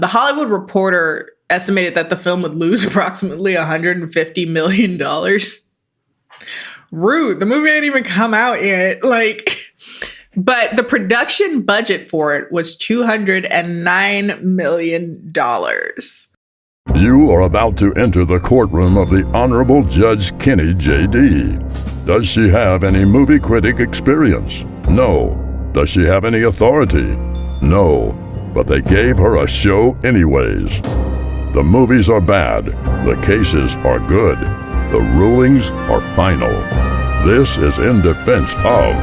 The Hollywood Reporter estimated that the film would lose approximately $150 million. Rude. The movie ain't even come out yet. But the production budget for it was $209 million. You are about to enter the courtroom of the Honorable Judge KennieJD. Does she have any movie critic experience? No. Does she have any authority? No. But they gave her a show anyways. The movies are bad. The cases are good. The rulings are final. This is in defense of...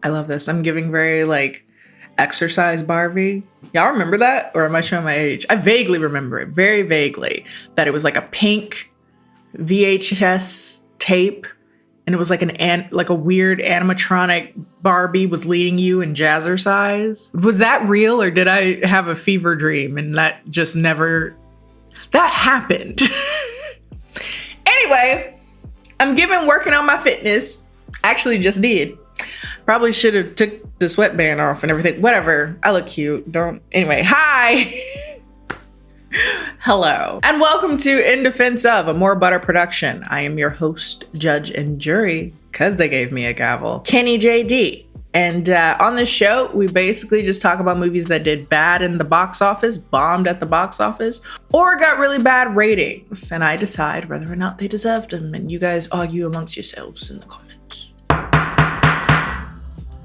I love this. I'm giving very exercise Barbie. Y'all remember that? Or am I showing my age? I vaguely remember it, very vaguely, that it was like a pink VHS tape, and it was like a weird animatronic Barbie was leading you in jazzercise. Was that real, or did I have a fever dream and that just never... That happened. Anyway, I'm working on my fitness. Actually just did. Probably should have took the sweatband off and everything. Whatever. I look cute. Anyway, hi. Hello. And welcome to In Defense of, a More Butter production. I am your host, judge, and jury, because they gave me a gavel, KennieJD. And on this show, we basically just talk about movies that did bad in the box office, bombed at the box office, or got really bad ratings. And I decide whether or not they deserved them. And you guys argue amongst yourselves in the comments.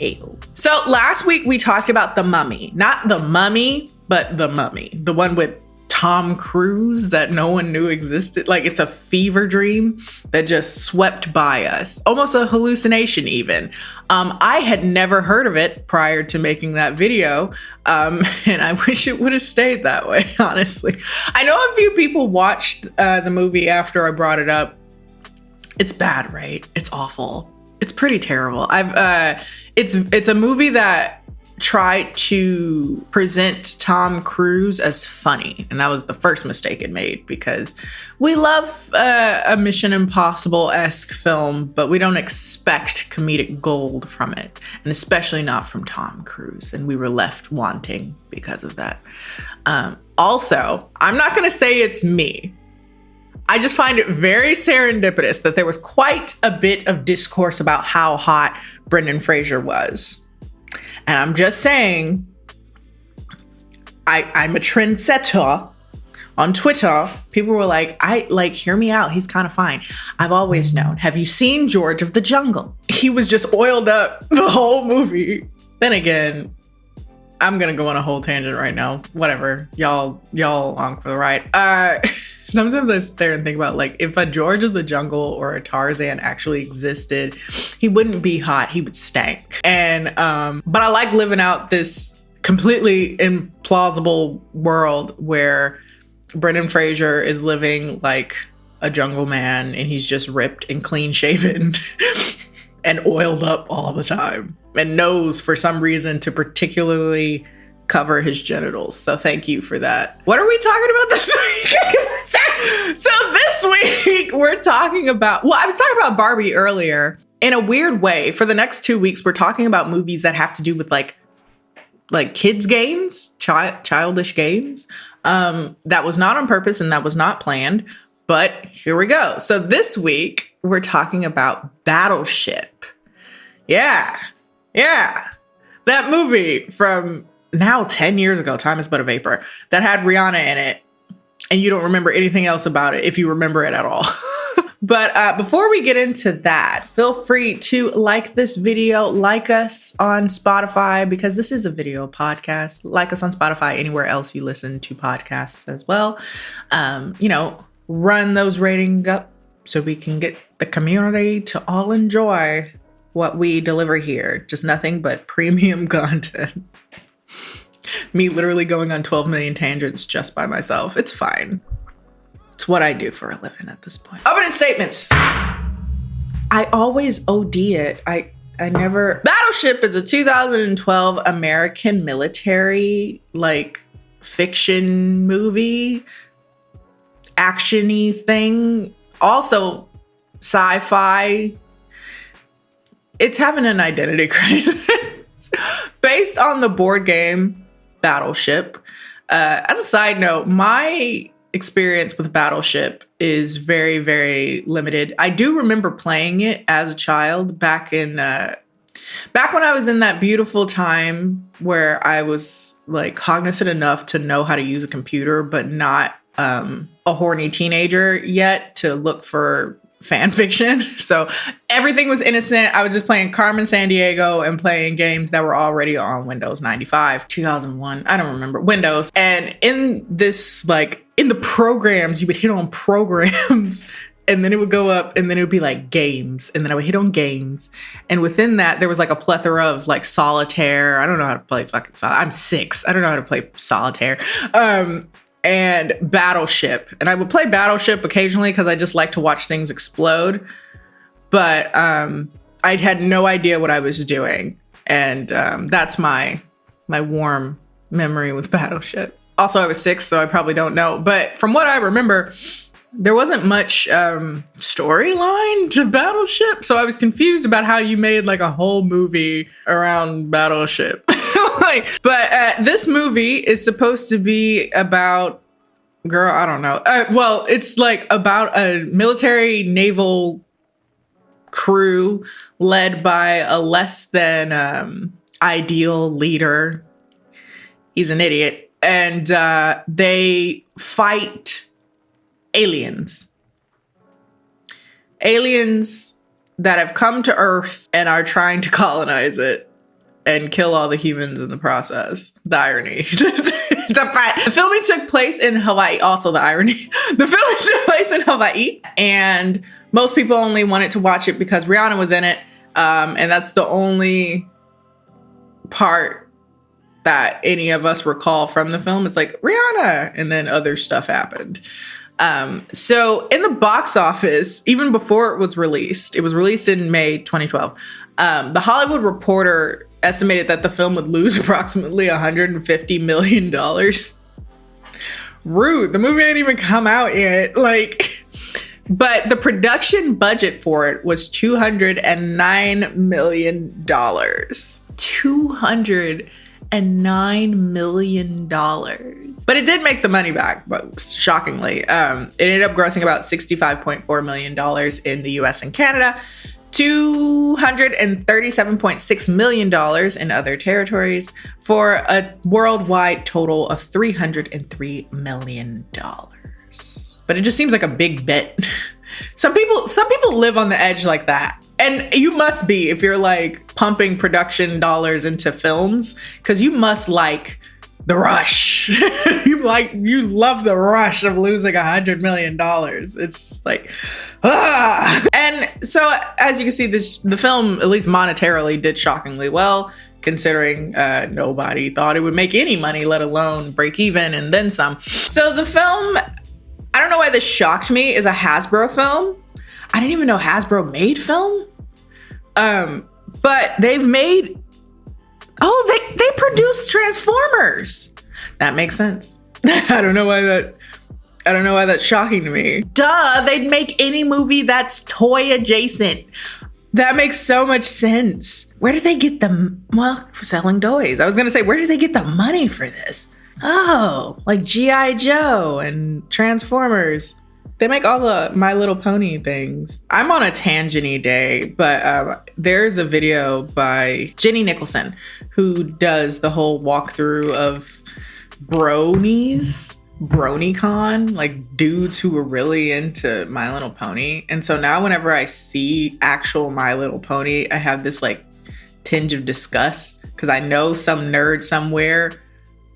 Ayo. So last week we talked about The Mummy. Not The Mummy, but The Mummy. The one with Tom Cruise that no one knew existed. It's a fever dream that just swept by us. Almost a hallucination even. I had never heard of it prior to making that video. And I wish it would have stayed that way, honestly. I know a few people watched the movie after I brought it up. It's bad, right? It's awful. It's pretty terrible. It's a movie that tried to present Tom Cruise as funny, and that was the first mistake it made, because we love a Mission Impossible-esque film, but we don't expect comedic gold from it, and especially not from Tom Cruise, and we were left wanting because of that. Also, I'm not going to say it's me. I just find it very serendipitous that there was quite a bit of discourse about how hot Brendan Fraser was. And I'm just saying, I'm a trendsetter on Twitter. People were like, hear me out. He's kind of fine. I've always known. Have you seen George of the Jungle? He was just oiled up the whole movie. Then again, I'm going to go on a whole tangent right now. Whatever. Y'all along for the ride. Sometimes I sit there and think about if a George of the Jungle or a Tarzan actually existed, he wouldn't be hot, he would stank. And but I like living out this completely implausible world where Brendan Fraser is living like a jungle man, and he's just ripped and clean shaven and oiled up all the time, and knows for some reason to particularly cover his genitals. So thank you for that. What are we talking about this week? So this week we're talking about, I was talking about Barbie earlier. In a weird way, for the next 2 weeks, we're talking about movies that have to do with like kids games, childish games. That was not on purpose and that was not planned, but here we go. So this week we're talking about Battleship. Yeah. That movie from now 10 years ago, time is but a vapor, that had Rihanna in it, and you don't remember anything else about it, if you remember it at all. But before we get into that, feel free to like this video, like us on Spotify, because this is a video podcast. Like us on Spotify, anywhere else you listen to podcasts as well. Run those ratings up so we can get the community to all enjoy what we deliver here. Just nothing but premium content. Me literally going on 12 million tangents just by myself. It's fine. It's what I do for a living at this point. Opening statements. I always OD it. I never... Battleship is a 2012 American military, fiction movie, action-y thing. Also, sci-fi. It's having an identity crisis. Based on the board game Battleship. As a side note, my experience with Battleship is very, very limited. I do remember playing it as a child back when I was in that beautiful time where I was like cognizant enough to know how to use a computer, but not a horny teenager yet to look for fan fiction. So everything was innocent. I was just playing Carmen Sandiego and playing games that were already on Windows 95, 2001. I don't remember. Windows. And in this, like, in the programs, you would hit on programs and then it would go up and then it would be like games. And then I would hit on games. And within that, there was like a plethora of like solitaire. I don't know how to play fucking solitaire. I'm 6. I don't know how to play solitaire. And Battleship. And I would play Battleship occasionally because I just like to watch things explode. But I had no idea what I was doing. And that's my warm memory with Battleship. Also, I was 6, so I probably don't know. But from what I remember, there wasn't much storyline to Battleship. So I was confused about how you made like a whole movie around Battleship. But this movie is supposed to be about, girl, I don't know. Well, it's like about a military naval crew led by a less than ideal leader. He's an idiot. And they fight aliens. Aliens that have come to Earth and are trying to colonize it and kill all the humans in the process. The irony. The filming took place in Hawaii. Also the irony. The filming took place in Hawaii. And most people only wanted to watch it because Rihanna was in it. And that's the only part that any of us recall from the film. It's like, Rihanna! And then other stuff happened. So in the box office, even before it was released in May 2012, the Hollywood Reporter estimated that the film would lose approximately $150 million. Rude. The movie ain't even come out yet. But the production budget for it was $209 million. $209 million. But it did make the money back, but shockingly. It ended up grossing about $65.4 million in the US and Canada, $237.6 million in other territories, for a worldwide total of $303 million. But it just seems like a big bet. Some people live on the edge like that. And you must be if you're like pumping production dollars into films, because you must like the rush. You love the rush of losing $100 million. It's just like, ah. And so as you can see, the film, at least monetarily, did shockingly well, considering nobody thought it would make any money, let alone break even and then some. So the film, I don't know why this shocked me, is a Hasbro film. I didn't even know Hasbro made film. But they've made, they produced Transformers. That makes sense. I don't know why that's shocking to me. Duh, they'd make any movie that's toy adjacent. That makes so much sense. Where did they get selling toys. I was gonna say, where did they get the money for this? Oh, like G.I. Joe and Transformers. They make all the My Little Pony things. I'm on a tangent-y day, but there's a video by Jenny Nicholson who does the whole walkthrough of bronies, BronyCon, like dudes who were really into My Little Pony. And so now whenever I see actual My Little Pony, I have this like tinge of disgust because I know some nerd somewhere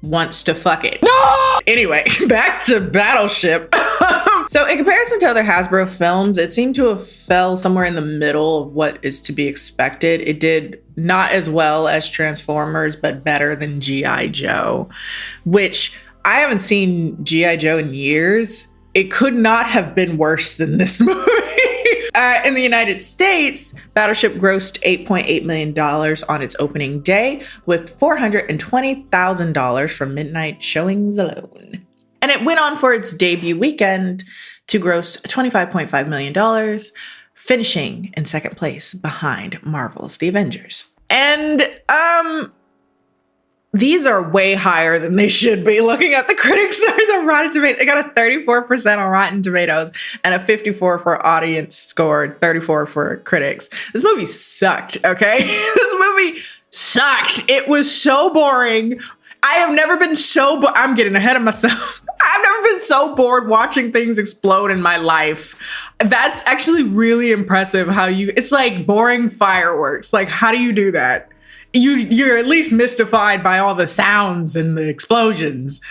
wants to fuck it. No! Anyway, back to Battleship. So in comparison to other Hasbro films, it seemed to have fell somewhere in the middle of what is to be expected. It did not as well as Transformers, but better than G.I. Joe, which I haven't seen G.I. Joe in years. It could not have been worse than this movie. In the United States, Battleship grossed $8.8 million on its opening day, with $420,000 from midnight showings alone. And it went on for its debut weekend to gross $25.5 million, finishing in second place behind Marvel's The Avengers. And these are way higher than they should be. Looking at the critic scores on Rotten Tomatoes, it got a 34% on Rotten Tomatoes and a 54 for audience score, 34 for critics. This movie sucked, okay? This movie sucked. It was so boring. I have never been so I'm getting ahead of myself. I've never been so bored watching things explode in my life. That's actually really impressive how it's like boring fireworks. Like, how do you do that? You're at least mystified by all the sounds and the explosions.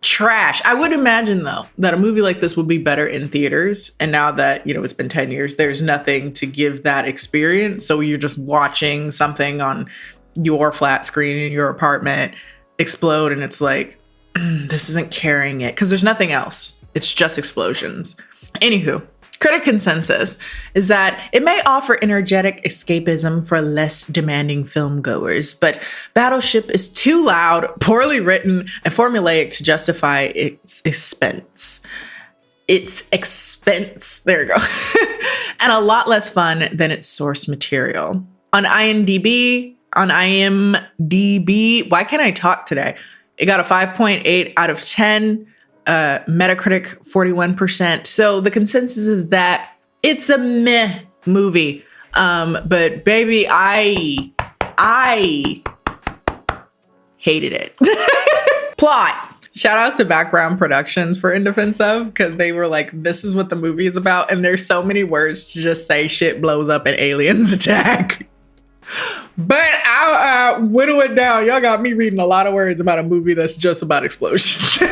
Trash. I would imagine, though, that a movie like this would be better in theaters. And now that, it's been 10 years, there's nothing to give that experience. So you're just watching something on your flat screen in your apartment explode. And it's like, this isn't carrying it because there's nothing else. It's just explosions. Anywho. Critic consensus is that it may offer energetic escapism for less demanding film goers, but Battleship is too loud, poorly written, and formulaic to justify its expense. There you go. And a lot less fun than its source material. On IMDb, why can't I talk today? It got a 5.8 out of 10. Metacritic 41%. So the consensus is that it's a meh movie. But baby, I hated it. Plot. Shout outs to Background Productions for In Defense Of, because they were like, this is what the movie is about. And there's so many words to just say shit blows up and aliens attack. But I'll whittle it down. Y'all got me reading a lot of words about a movie that's just about explosions.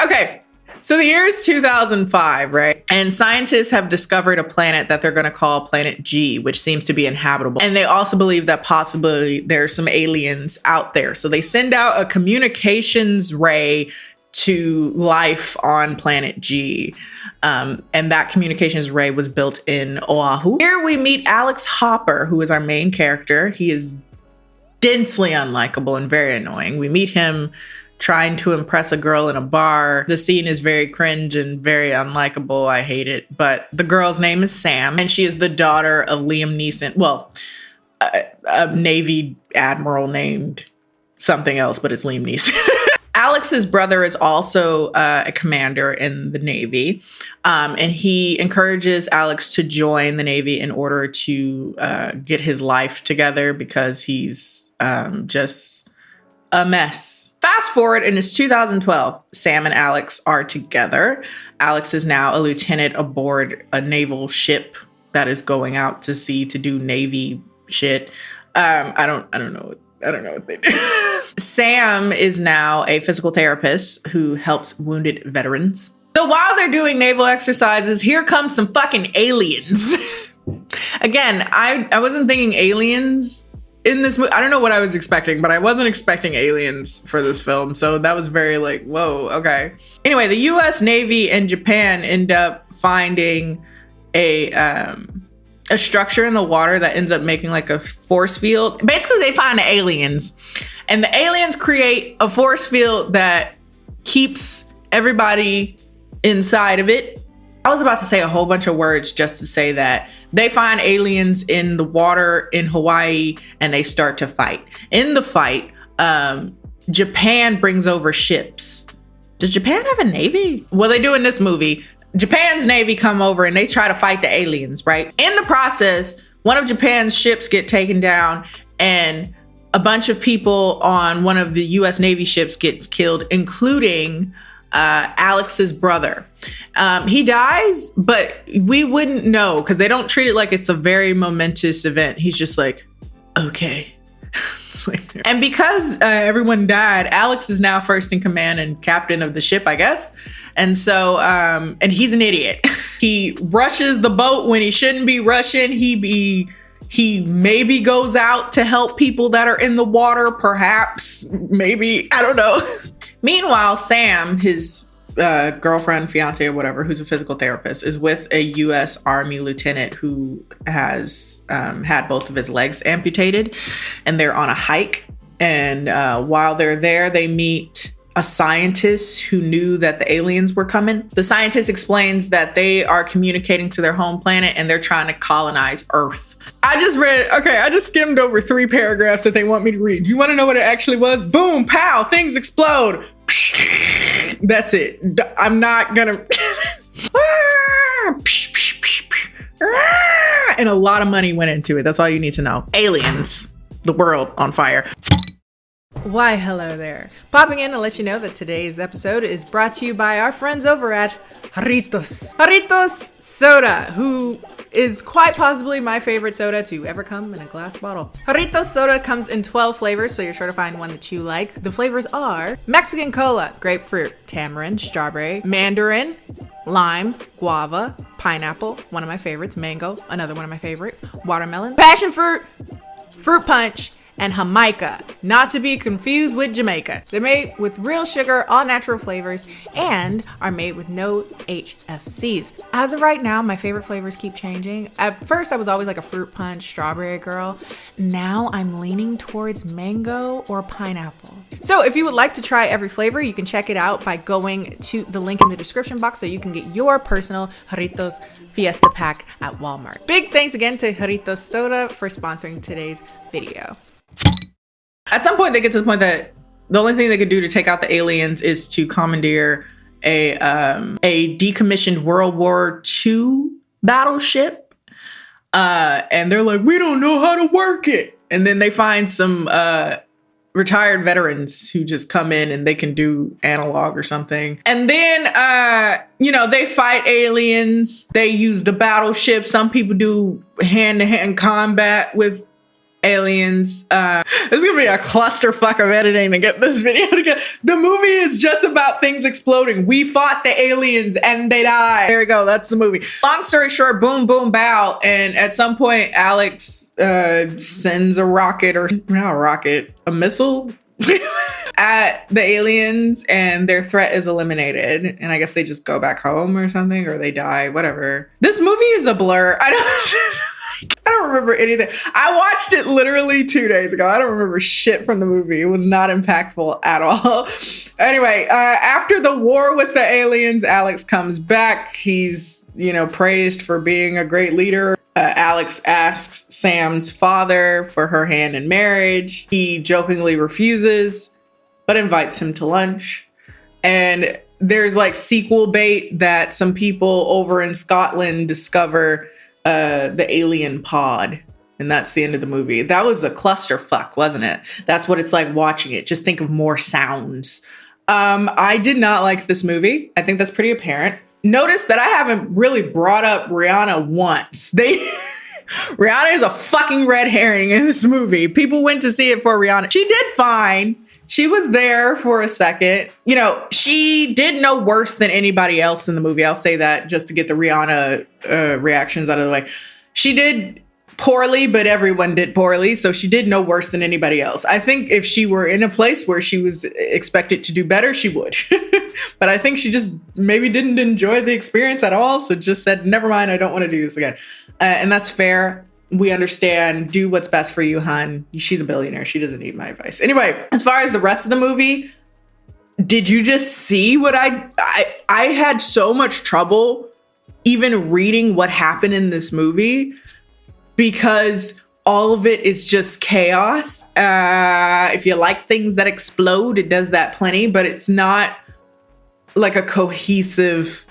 Okay, so the year is 2005, right? And scientists have discovered a planet that they're going to call Planet G, which seems to be inhabitable. And they also believe that possibly there's some aliens out there. So they send out a communications ray to life on Planet G. And that communications ray was built in Oahu. Here we meet Alex Hopper, who is our main character. He is densely unlikable and very annoying. We meet him trying to impress a girl in a bar. The scene is very cringe and very unlikable. I hate it. But the girl's name is Sam, and she is the daughter of Liam Neeson. Well, a Navy admiral named something else, but it's Liam Neeson. Alex's brother is also a commander in the Navy, and he encourages Alex to join the Navy in order to get his life together because he's just a mess. Fast forward, and it's 2012. Sam and Alex are together. Alex is now a lieutenant aboard a naval ship that is going out to sea to do Navy shit. I don't know what they do. Sam is now a physical therapist who helps wounded veterans. So while they're doing naval exercises, here comes some fucking aliens. Again, I wasn't thinking aliens in this movie. I don't know what I was expecting, but I wasn't expecting aliens for this film. So that was very like, whoa, okay. Anyway, the US Navy and Japan end up finding a structure in the water that ends up making like a force field. Basically, they find the aliens, and the aliens create a force field that keeps everybody inside of it. I was about to say a whole bunch of words just to say that they find aliens in the water in Hawaii and they start to fight. In the fight, Japan brings over ships. Does Japan have a navy? Well, they do in this movie. Japan's navy come over and they try to fight the aliens, right? In the process, one of Japan's ships get taken down and a bunch of people on one of the US Navy ships gets killed, including Alex's brother. He dies, but we wouldn't know because they don't treat it like it's a very momentous event. He's just like, okay. And because everyone died, Alex is now first in command and captain of the ship, I guess. And so, and he's an idiot. He rushes the boat when he shouldn't be rushing. He maybe goes out to help people that are in the water, perhaps, maybe, I don't know. Meanwhile, Sam, his girlfriend, fiance, or whatever, who's a physical therapist, is with a U.S. Army lieutenant who has had both of his legs amputated, and they're on a hike. And while they're there, they meet a scientist who knew that the aliens were coming. The scientist explains that they are communicating to their home planet and they're trying to colonize Earth. I just skimmed over 3 paragraphs that they want me to read. You want to know what it actually was? Boom, pow, things explode. That's it. I'm not gonna. And a lot of money went into it. That's all you need to know. Aliens, the world on fire. Why, hello there. Popping in to let you know that today's episode is brought to you by our friends over at Jarritos Soda, who is quite possibly my favorite soda to ever come in a glass bottle. Jarritos Soda comes in 12 flavors, so you're sure to find one that you like. The flavors are Mexican Cola, grapefruit, tamarind, strawberry, mandarin, lime, guava, pineapple, one of my favorites, mango, another one of my favorites, watermelon, passion fruit, fruit punch, and Jamaica, not to be confused with Jamaica. They're made with real sugar, all natural flavors, and are made with no HFCs. As of right now, my favorite flavors keep changing. At first, I was always like a fruit punch, strawberry girl. Now I'm leaning towards mango or pineapple. So if you would like to try every flavor, you can check it out by going to the link in the description box so you can get your personal Jarritos Fiesta Pack at Walmart. Big thanks again to Jarritos Soda for sponsoring today's video. At some point, they get to the point that the only thing they could do to take out the aliens is to commandeer a decommissioned World War II battleship. And they're like, we don't know how to work it. And then they find some retired veterans who just come in and they can do analog or something. And then, they fight aliens. They use the battleship. Some people do hand-to-hand combat with aliens. It's gonna be a clusterfuck of editing to get this video together. The movie is just about things exploding. We fought the aliens and they died. There we go. That's the movie. Long story short, boom, boom, bow. And at some point, Alex sends a rocket, or not a rocket, a missile at the aliens, and their threat is eliminated. And I guess they just go back home or something, or they die, whatever. This movie is a blur. I don't remember anything. I watched it literally 2 days ago. I don't remember shit from the movie. It was not impactful at all. Anyway, after the war with the aliens, Alex comes back. He's, praised for being a great leader. Alex asks Sam's father for her hand in marriage. He jokingly refuses, but invites him to lunch. And there's like sequel bait that some people over in Scotland discover the alien pod, and that's the end of the movie. That was a clusterfuck, wasn't it? That's what it's like watching it. Just think of more sounds. I did not like this movie. I think that's pretty apparent. Notice that I haven't really brought up Rihanna once. Rihanna is a fucking red herring in this movie. People went to see it for Rihanna. She did fine. She was there for a second. She did no worse than anybody else in the movie. I'll say that just to get the Rihanna reactions out of the way. She did poorly, but everyone did poorly. So she did no worse than anybody else. I think if she were in a place where she was expected to do better, she would. But I think she just maybe didn't enjoy the experience at all. So just said, never mind, I don't want to do this again. And that's fair. We understand. Do what's best for you, hon. She's a billionaire. She doesn't need my advice. Anyway, as far as the rest of the movie, did you just see what I had so much trouble even reading what happened in this movie because all of it is just chaos. If you like things that explode, it does that plenty, but it's not like a cohesive,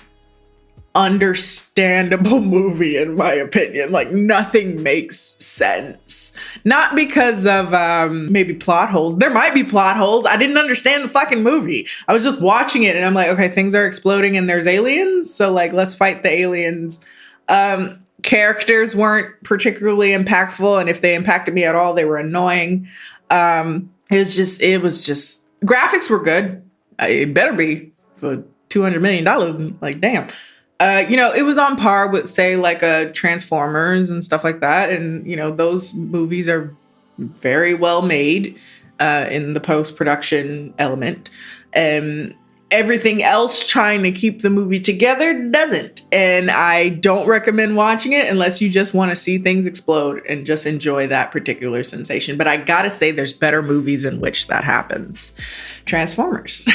understandable movie, in my opinion. Like, nothing makes sense. Not because of maybe plot holes. There might be plot holes. I didn't understand the fucking movie. I was just watching it and I'm like, okay, things are exploding and there's aliens, so like, let's fight the aliens. Characters weren't particularly impactful, and if they impacted me at all, they were annoying. It was just graphics were good. It better be for $200 million. Like, damn. It was on par with, say, like Transformers and stuff like that. And, those movies are very well made in the post-production element. Everything else trying to keep the movie together doesn't. And I don't recommend watching it unless you just want to see things explode and just enjoy that particular sensation. But I gotta say, there's better movies in which that happens. Transformers.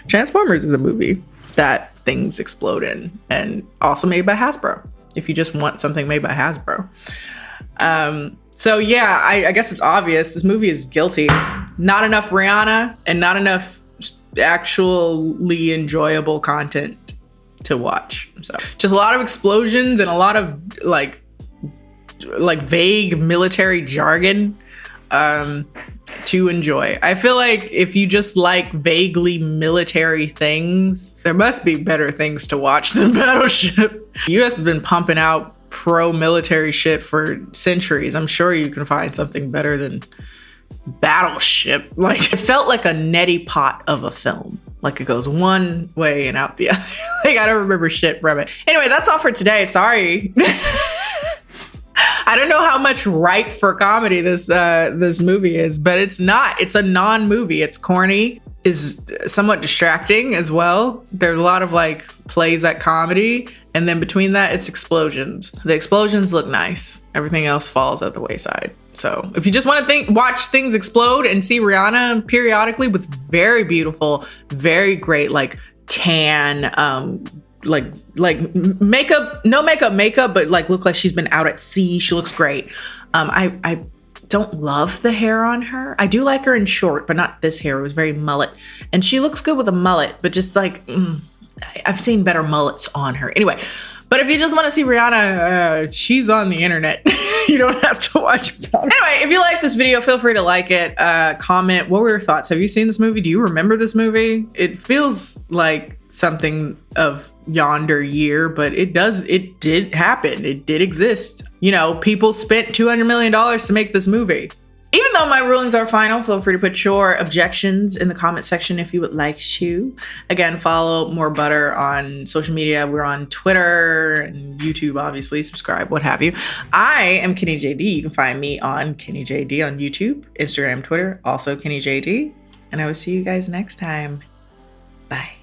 Transformers is a movie that things explode in, and also made by Hasbro, if you just want something made by Hasbro. So yeah, I guess it's obvious. This movie is guilty. Not enough Rihanna and not enough actually enjoyable content to watch. So just a lot of explosions and a lot of like vague military jargon to enjoy. I feel like if you just like vaguely military things, there must be better things to watch than Battleship. US has been pumping out pro-military shit for centuries. I'm sure you can find something better than Battleship. Like, it felt like a neti pot of a film. Like, it goes one way and out the other. Like, I don't remember shit from it. Anyway, that's all for today. Sorry. I don't know how much ripe for comedy this movie is, but it's not. It's a non-movie. It's corny, is somewhat distracting as well. There's a lot of like plays at comedy, and then between that, it's explosions. The explosions look nice. Everything else falls at the wayside. So if you just want to watch things explode and see Rihanna periodically with very beautiful, very great like tan, like makeup, no makeup, but like look like she's been out at sea. She looks great. I don't love the hair on her. I do like her in short, but not this hair. It was very mullet, and she looks good with a mullet, but just like I've seen better mullets on her. Anyway, but if you just want to see Rihanna, she's on the internet. You don't have to watch. Anyway, if you like this video, feel free to like it, comment. What were your thoughts? Have you seen this movie? Do you remember this movie? It feels like something of yonder year, but it did happen. It did exist. You know, people spent $200 million to make this movie. Even though my rulings are final, feel free to put your objections in the comment section if you would like to. Again, follow More Butter on social media. We're on Twitter and YouTube, obviously. Subscribe, what have you. I am KennieJD. You can find me on KennieJD on YouTube, Instagram, Twitter, also KennieJD. And I will see you guys next time. Bye.